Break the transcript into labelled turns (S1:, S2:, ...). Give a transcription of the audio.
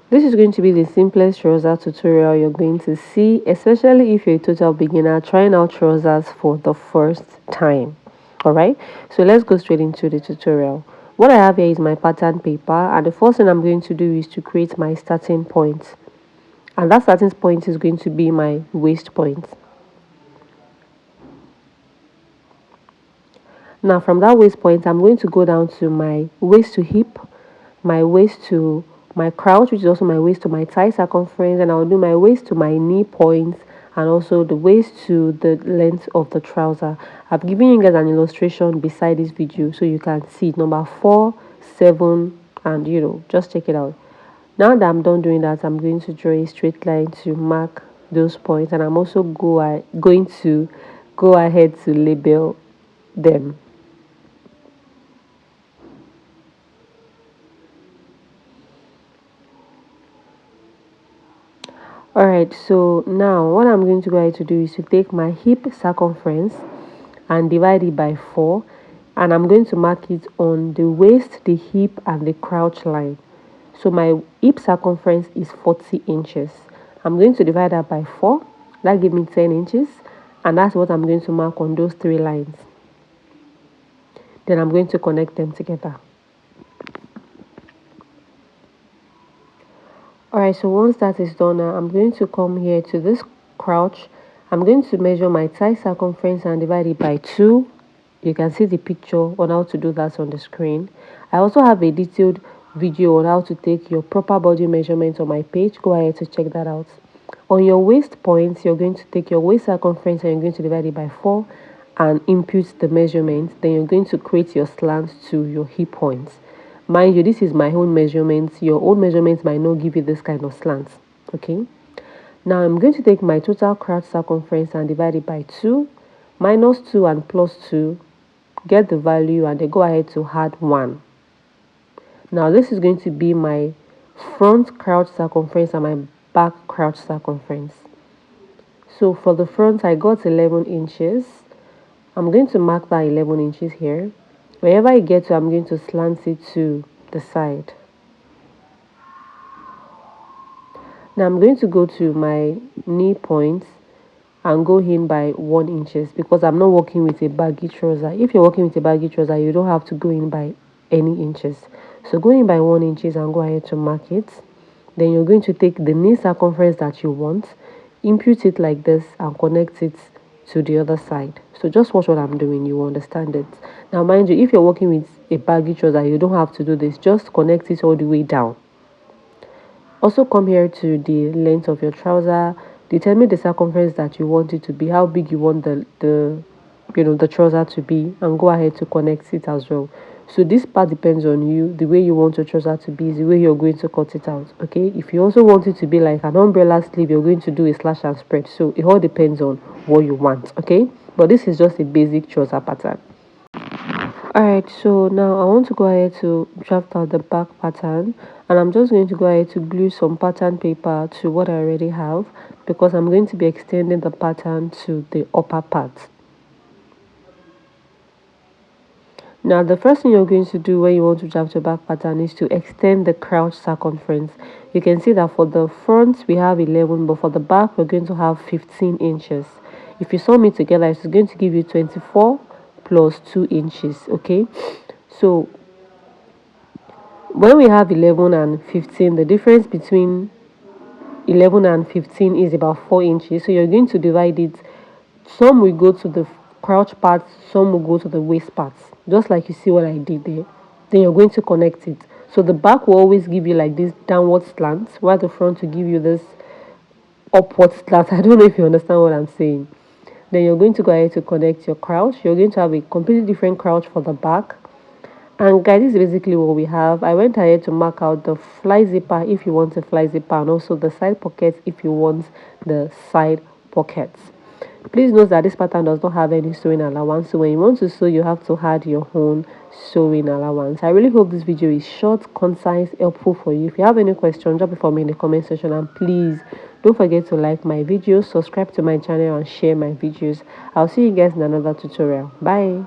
S1: This is going to be the simplest trouser tutorial you're going to see, especially if you're a total beginner trying out trousers for the first time. Alright, so let's go straight into the tutorial. What I have here is my pattern paper, and the first thing I'm going to do is to create my starting point. And that starting point is going to be my waist point. Now from that waist point, I'm going to go down to my waist to hip, my waist to my crouch, which is also my waist to my thigh circumference, and I'll do my waist to my knee points, and also the waist to the length of the trouser. I've given you guys an illustration beside this video so you can see it, number 4, 7, and just check it out. Now that I'm done doing that, I'm going to draw a straight line to mark those points, and I'm also going to go ahead to label them. Alright, so now what I'm going to go ahead to do is to take my hip circumference and divide it by 4, and I'm going to mark it on the waist, the hip, and the crouch line. So my hip circumference is 40 inches. I'm going to divide that by 4. That gives me 10 inches, and that's what I'm going to mark on those 3 lines. Then I'm going to connect them together. Alright, so once that is done, now I'm going to come here to this crouch. I'm going to measure my thigh circumference and divide it by 2. You can see the picture on how to do that on the screen. I also have a detailed video on how to take your proper body measurements on my page. Go ahead to check that out. On your waist point, you're going to take your waist circumference and you're going to divide it by 4 and input the measurements. Then you're going to create your slant to your hip points. Mind you, this is my own measurements. Your own measurements might not give you this kind of slant. Okay. Now I'm going to take my total crouch circumference and divide it by 2, minus 2 and plus 2, get the value, and then go ahead to add 1. Now this is going to be my front crouch circumference and my back crouch circumference. So for the front, I got 11 inches. I'm going to mark that 11 inches here. Wherever I get to, I'm going to slant it to the side. Now I'm going to go to my knee points and go in by 1 inches because I'm not working with a baggy trouser. If you're working with a baggy trouser, you don't have to go in by any inches. So go in by 1 inches and go ahead to mark it. Then you're going to take the knee circumference that you want, input it like this, and connect it to the other side. So just watch what I'm doing, you will understand it. Now mind you, if you're working with a baggy trouser, you don't have to do this. Just connect it all the way down. Also come here to the length of your trouser. Determine the circumference that you want it to be, how big you want the trouser to be, and go ahead to connect it as well. So this part depends on you. The way you want your trouser to be is the way you're going to cut it out. Okay, if you also want it to be like an umbrella sleeve, you're going to do a slash and spread. So it all depends on what you want. Okay, but this is just a basic trouser pattern. Alright, so now I want to go ahead to draft out the back pattern, and I'm just going to go ahead to glue some pattern paper to what I already have because I'm going to be extending the pattern to the upper part. Now the first thing you're going to do when you want to draft your back pattern is to extend the crouch circumference. You can see that for the front we have 11, but for the back we're going to have 15 inches. If you sum it together, it's going to give you 24 plus 2 inches. Okay, so when we have 11 and 15, the difference between 11 and 15 is about 4 inches. So you're going to divide it. Some will go to the crouch part, some will go to the waist parts, just like you see what I did there. Then you're going to connect it. So the back will always give you like this downward slant, while the front will give you this upward slant. I don't know if you understand what I'm saying. Then you're going to go ahead to connect your crouch. You're going to have a completely different crouch for the back. And guys, this is basically what we have. I went ahead to mark out the fly zipper if you want a fly zipper, and also the side pockets if you want the side pockets. Please note that this pattern does not have any sewing allowance, so when you want to sew, you have to add your own sewing allowance. I really hope this video is short, concise, helpful for you. If you have any questions, drop it for me in the comment section, and please don't forget to like my videos, subscribe to my channel, and share my videos. I'll see you guys in another tutorial. Bye.